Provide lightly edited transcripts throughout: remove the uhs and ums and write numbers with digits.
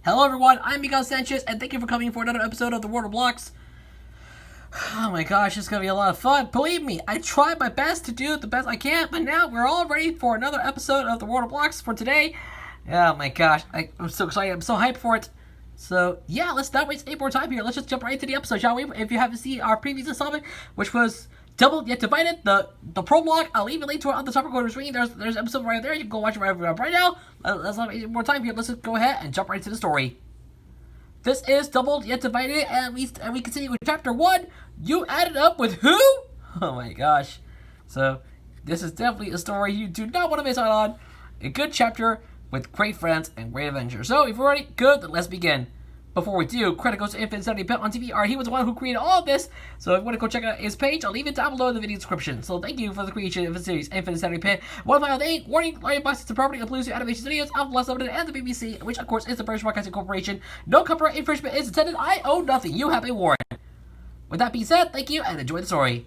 Hello everyone, I'm Miguel Sanchez, and thank you for coming for another episode of the World of Blocks. Oh my gosh, it's gonna be a lot of fun. Believe me, I tried my best to do the best I can, but now we're all ready for another episode of the World of Blocks for today. Oh my gosh, I'm so excited, I'm so hyped for it. So yeah, let's not waste any more time here. Let's just jump right into the episode, shall we? If you haven't seen our previous installment, which was Doubled Yet Divided, the prologue, I'll leave a link to it on the top corner of the screen. There's an episode right there. You can go watch it right now. Let's not waste any more time here. Let's just go ahead and jump right into the story. This is Doubled Yet Divided, and we continue with Chapter 1. You added up with who? Oh my gosh. So, this is definitely a story you do not want to miss out on. A good chapter with great friends and great adventure. So, if you're ready, good, then let's begin. Before we do, credit goes to Infinite70 on TV. He was the one who created all of this. So if you want to go check out his page, I'll leave it down below in the video description. So thank you for the creation of the series Infinite70. One final thing, warning, Lion Box is the property of Blues Animation Studios, of Lost Limited, and the BBC, which of course is the British Broadcasting Corporation. No copyright infringement is intended. I own nothing. You have a warrant. With that being said, thank you and enjoy the story.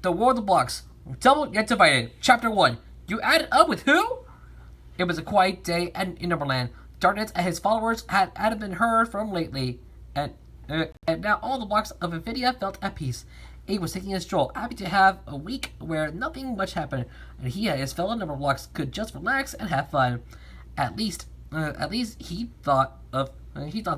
The World of Blocks. Doubled Yet Divided. Chapter 1. You added up with who? It was a quiet day in Neverland. Darkness and his followers hadn't been heard from lately, and now all the blocks of Infidia felt at peace. Abe was taking a stroll, happy to have a week where nothing much happened, and he and his fellow number blocks could just relax and have fun. At least he thought that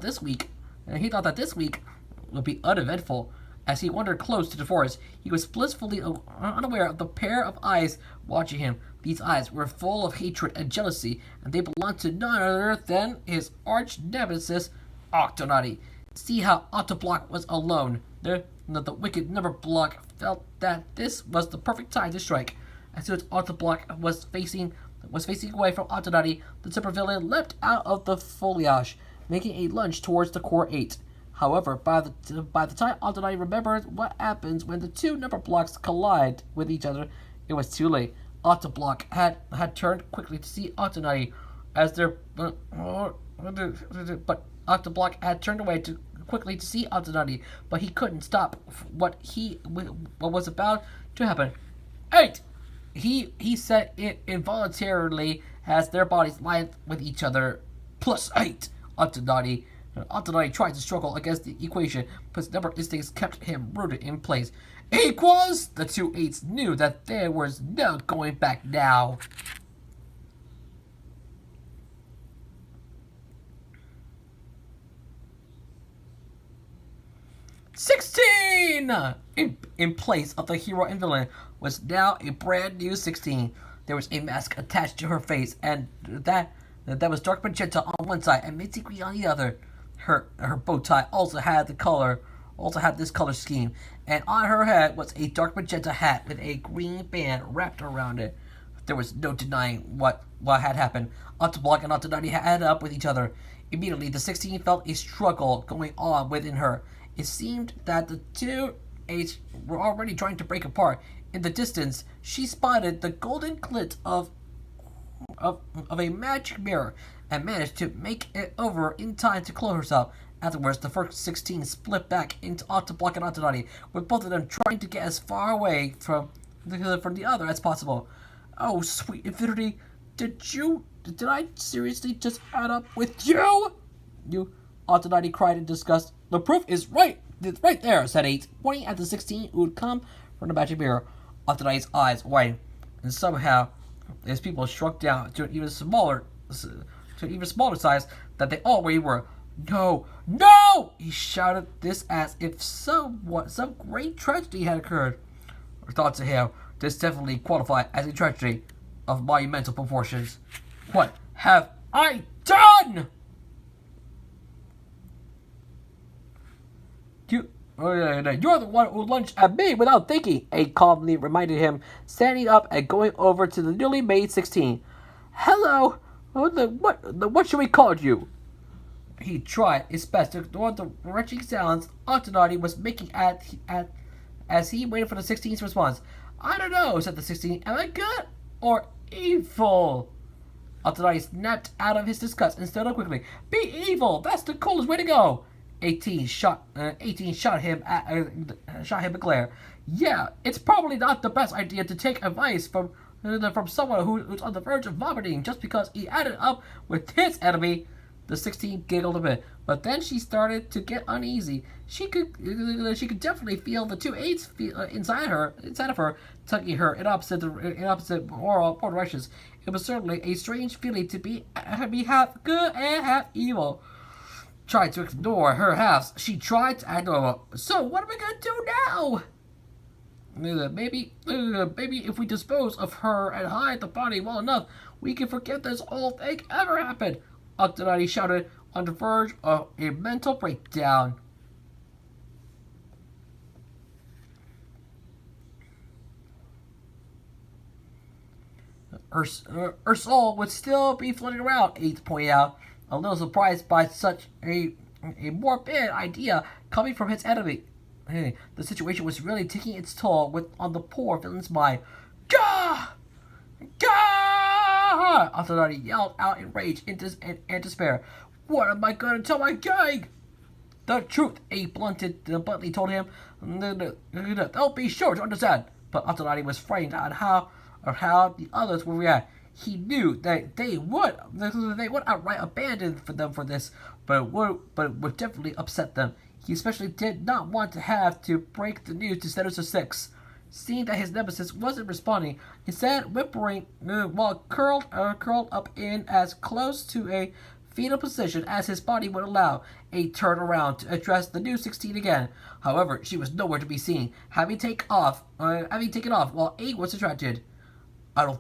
this week would be uneventful. As he wandered close to the forest, he was blissfully unaware of the pair of eyes watching him. These eyes were full of hatred and jealousy, and they belonged to none other than his arch nemesis, Octonaughty. See how Octoblock was alone. The wicked number block felt that this was the perfect time to strike. As soon as Octoblock was facing away from Octonaughty, the supervillain leapt out of the foliage, making a lunge towards the Core 8. However, by the time Octonaughty remembered what happens when the two number blocks collide with each other, it was too late. Octoblock had turned quickly to see Octonaughty but Octoblock had turned away quickly to see Octonaughty, but he couldn't stop what was about to happen. 8! He said it involuntarily as their bodies lined with each other. +8! Octonaughty tried to struggle against the equation, but his number instincts kept him rooted in place. Equals! The two eights knew that there was no going back now. $16! In place of the hero and villain was now a brand new 16. There was a mask attached to her face, and that was dark magenta on one side and minty green on the other. Her bow tie also had this color scheme, and on her head was a dark magenta hat with a green band wrapped around it. There was no denying what had happened. Octoblock and Octonaughty had up with each other. Immediately, the 16 felt a struggle going on within her. It seemed that the two H were already trying to break apart. In the distance, she spotted the golden glint of a magic mirror and managed to make it over in time to close herself. Afterwards, the first 16 split back into Octoblock and Octonaughty, with both of them trying to get as far away from the other as possible. Oh, sweet infinity, did I seriously just add up with you? Octonaughty cried in disgust. The proof is it's right there, said 8, pointing at the 16 who would come from the magic mirror. Octonaughty's eyes widened, and somehow his people shrunk down to an even smaller size than they already were. No! He shouted this as if some great tragedy had occurred. I thought to him, this definitely qualified as a tragedy of monumental proportions. What have I done? You're the one who lunged at me without thinking, A calmly reminded him, standing up and going over to the newly made 16. Hello? What should we call you? He tried his best to ignore the retching sounds Octonaughty was making as he waited for the 16's response. I don't know, said the 16. Am I good or evil? Octonaughty snapped out of his disgust and stood up quickly. Be evil! That's the coolest way to go! 18 shot him a glare. Yeah, it's probably not the best idea to take advice from someone who's on the verge of vomiting just because he added up with his enemy. The 16 giggled a bit, but then she started to get uneasy. She could definitely feel the two eights inside of her, tugging her in opposite moral directions. It was certainly a strange feeling to be half good and half evil. Tried to ignore her halves. She tried to act normal. So what are we gonna do now? Maybe if we dispose of her and hide the body well enough, we can forget this whole thing ever happened. Octonaughty shouted, on the verge of a mental breakdown. Her soul would still be floating around, Eighth pointed out, a little surprised by such a morbid idea coming from his enemy. Hey, the situation was really taking its toll on the poor villain's mind. Gah! Gah! Octonaughty yelled out in rage and despair. What am I going to tell my gang? The truth, Abe bluntly told him. They'll be sure to understand. But Octonaughty was frightened on how the others would react. He knew that they would outright abandon them for this, but it would definitely upset them. He especially did not want to have to break the news to Sinister Six. Seeing that his nemesis wasn't responding, instead whimpering while curled up in as close to a fetal position as his body would allow, Eight turned around to address the new 16 again. However, she was nowhere to be seen, having taken off while Eight was distracted. I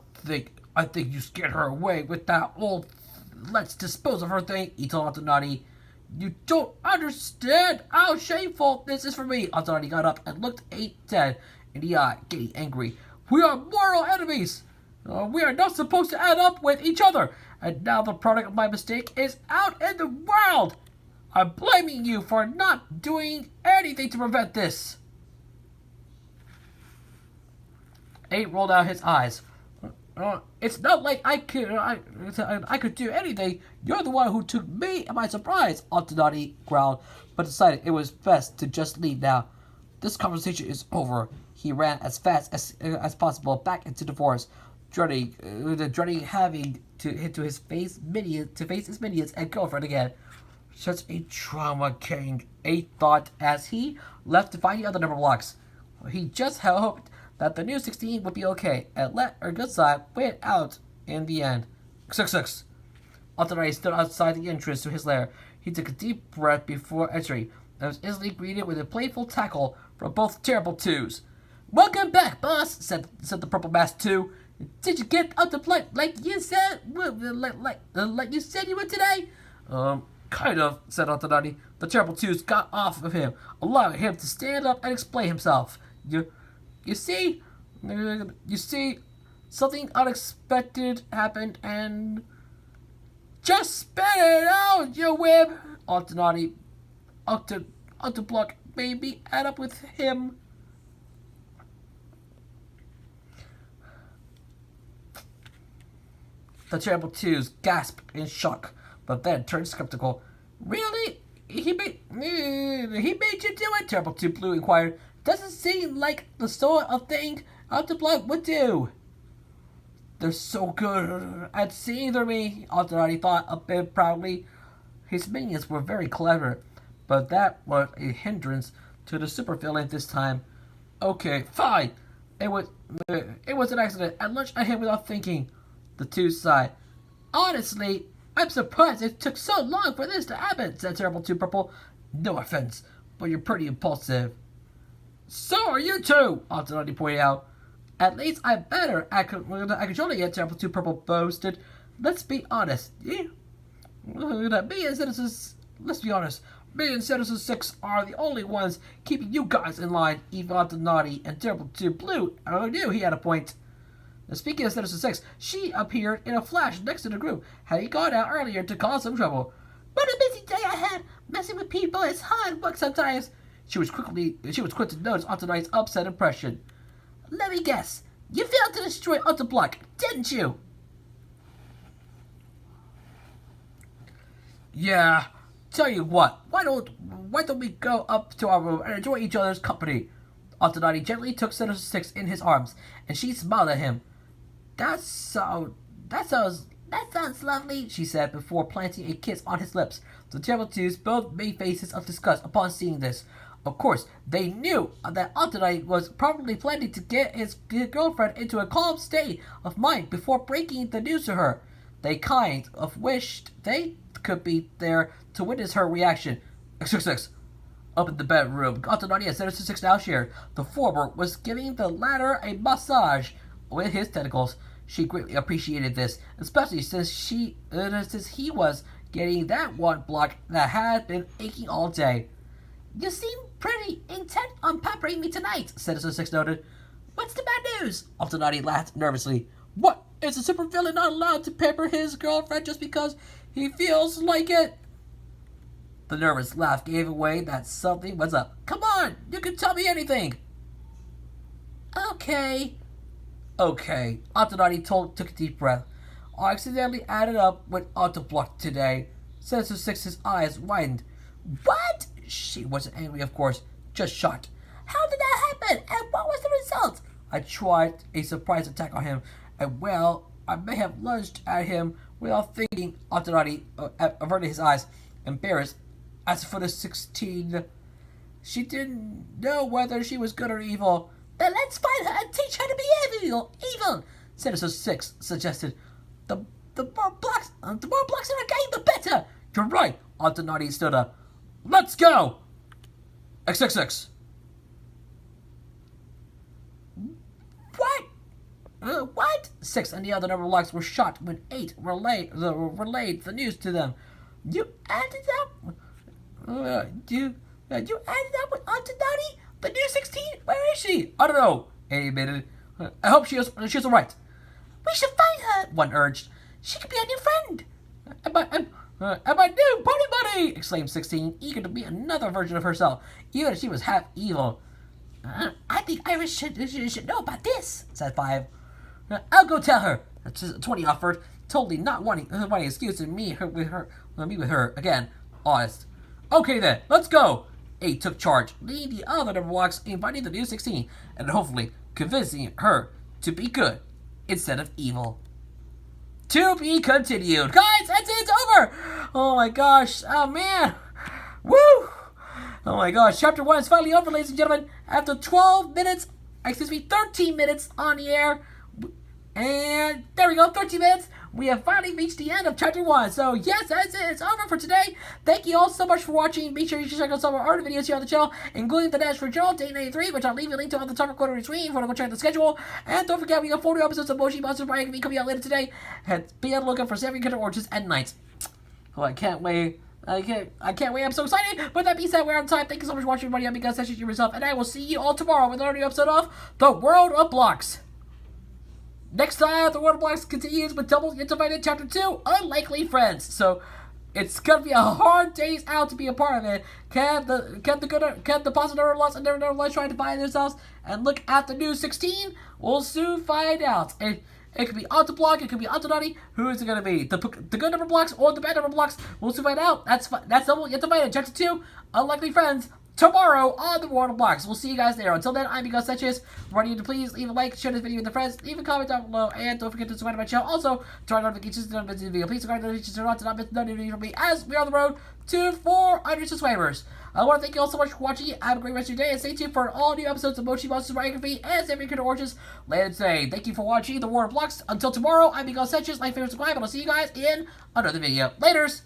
think you scared her away with that old let's dispose of her thing, he told Octonaughty. You don't understand how shameful this is for me. Octonaughty got up and looked Eight dead in the eye, getting angry. We are mortal enemies. We are not supposed to add up with each other. And now the product of my mistake is out in the world. I'm blaming you for not doing anything to prevent this. Eight rolled out his eyes. It's not like I could do anything. You're the one who took me by surprise, Octonaughty growled, but decided it was best to just leave now. This conversation is over. He ran as fast as possible back into the forest, dreading having to face his minions and girlfriend again. Such a trauma, King, Eight thought as he left to find the other number blocks. He just hoped that the new 16 would be okay and let her good side win out in the end. 6-6. Octonaughty stood outside the entrance to his lair. He took a deep breath before entering and was instantly greeted with a playful tackle from both Terrible Twos. Welcome back, boss, said the Purple Mask 2. Did you get up to play like you said? Like you said you would today? Kind of, said Octonaughty. The Terrible Twos got off of him, allowing him to stand up and explain himself. You see, something unexpected happened and just spit it out, you whip. Octonaughty, Octoblock, maybe add up with him. The Terrible Twos gasped in shock, but then turned skeptical. Really? He made you do it? Terrible Two Blue inquired. Doesn't seem like the sort of thing Octoblock would do. They're so good at seeing through me, Octonaughty thought a bit proudly. His minions were very clever, but that was a hindrance to the supervillain this time. Okay, fine. It was an accident. At lunch I hit without thinking. The two sighed. Honestly, I'm surprised it took so long for this to happen, said Terrible Two Purple. No offense, but you're pretty impulsive. So are you two, Octonaughty pointed out. At least I'm better at controlling it, Terrible Two Purple boasted. Let's be honest. Let's be honest. Me and Citizen Six are the only ones keeping you guys in line. Even Octonaughty and Terrible Two Blue knew he had a point. Now, speaking of Citizen Six, she appeared in a flash next to the group, having gone out earlier to cause some trouble. What a busy day I had. Messing with people is hard work sometimes. She was quick to notice Octonaughty's upset impression. Let me guess. You failed to destroy Octoblock, didn't you? Yeah. Tell you what, why don't we go up to our room and enjoy each other's company? Altonati gently took Sinister Six in his arms, and she smiled at him. That sounds lovely, she said before planting a kiss on his lips. The terrible twos both made faces of disgust upon seeing this. Of course, they knew that Altonati was probably planning to get his girlfriend into a calm state of mind before breaking the news to her. They kind of wished they could be there to witness her reaction. Six. Up in the bedroom, Altonati and Sinister Six now shared. The former was giving the latter a massage with his tentacles. She greatly appreciated this, especially since he was getting that one block that had been aching all day. You seem pretty intent on peppering me tonight, Sinister Six noted. What's the bad news? Altonati laughed nervously. What? Is a supervillain not allowed to pepper his girlfriend just because he feels like it? The nervous laugh gave away that something was up. Come on, you can tell me anything. Okay. Altonati took a deep breath. I accidentally added up with Autoblock today. Sinister Six's eyes widened. What? She wasn't angry, of course, just shocked. How did that happen? And what was the result? I tried a surprise attack on him, and well, I may have lunged at him without thinking. Altonati averted his eyes, embarrassed. As for the 16, she didn't know whether she was good or evil. Then let's find her and teach her to be evil. Sinister Six suggested. The more blocks in our game, the better. You're right. Altonati stood up. Let's go. XXX. What? 6 and the other number blocks were shot when 8 relayed the news to them. You ended up. You ended up with Altonati? The new 16? Where is she? I don't know, 8 admitted. I hope she's alright. We should find her, one urged. She could be a new friend. And my new pony buddy! Exclaimed 16, eager to be another version of herself, even if she was half evil. I think Iris should know about this, said 5. I'll go tell her, 20 offered, totally not wanting excuse to meet with her again. Honest. Okay then, let's go. 8 took charge, leading the other number blocks, inviting the new 16, and hopefully convincing her to be good instead of evil. To be continued. Guys, that's it, it's over! Oh my gosh, oh man. Woo! Oh my gosh, chapter 1 is finally over, ladies and gentlemen. After 13 minutes on the air. And there we go, 13 minutes. We have finally reached the end of chapter 1. So yes, that's it. It's over for today. Thank you all so much for watching. Make sure you check out some of our other videos here on the channel, including the Dash for Journal, Day 93, which I'll leave a link to on the top corner of the screen if you want to go check the schedule. And don't forget, we got 40 episodes of Moshi Monsters by Anime coming out later today. And be on the lookout for 7 Killer Orchards at night. Oh, I can't wait. I can't wait. I'm so excited. But that being said, we're out of time. Thank you so much for watching, everybody. I'm Miguel Sanchez yourself, and I will see you all tomorrow with another new episode of The World of Blocks. Next time, The World of Blocks continues with Double Divided Chapter 2, Unlikely Friends. So, it's gonna be a hard days out to be a part of it. Can the positive loss and never loss try to find themselves and look at the new 16? We'll soon find out. It could be Autoblock, it could be Altonati. Who is it gonna be? The good number blocks or the bad number blocks? We'll soon find out. That's Double Divided Chapter 2, Unlikely Friends. Tomorrow on The World of Blocks. We'll see you guys there. Until then, I'm Miguel Sanchez. Reminding you to please leave a like, share this video with your friends, leave a comment down below, and don't forget to subscribe to my channel. Also, turn on notifications to not miss the video. Please subscribe to notifications to not miss the video from me as we are on the road to 400 subscribers. I want to thank you all so much for watching. Have a great rest of your day, and stay tuned for all new episodes of Mochi Monsters Biography and 7 Killer Orchards later today. Thank you for watching The World of Blocks. Until tomorrow, I'm Miguel Sanchez. Like, favorite, subscribe, and I'll see you guys in another video. Laters!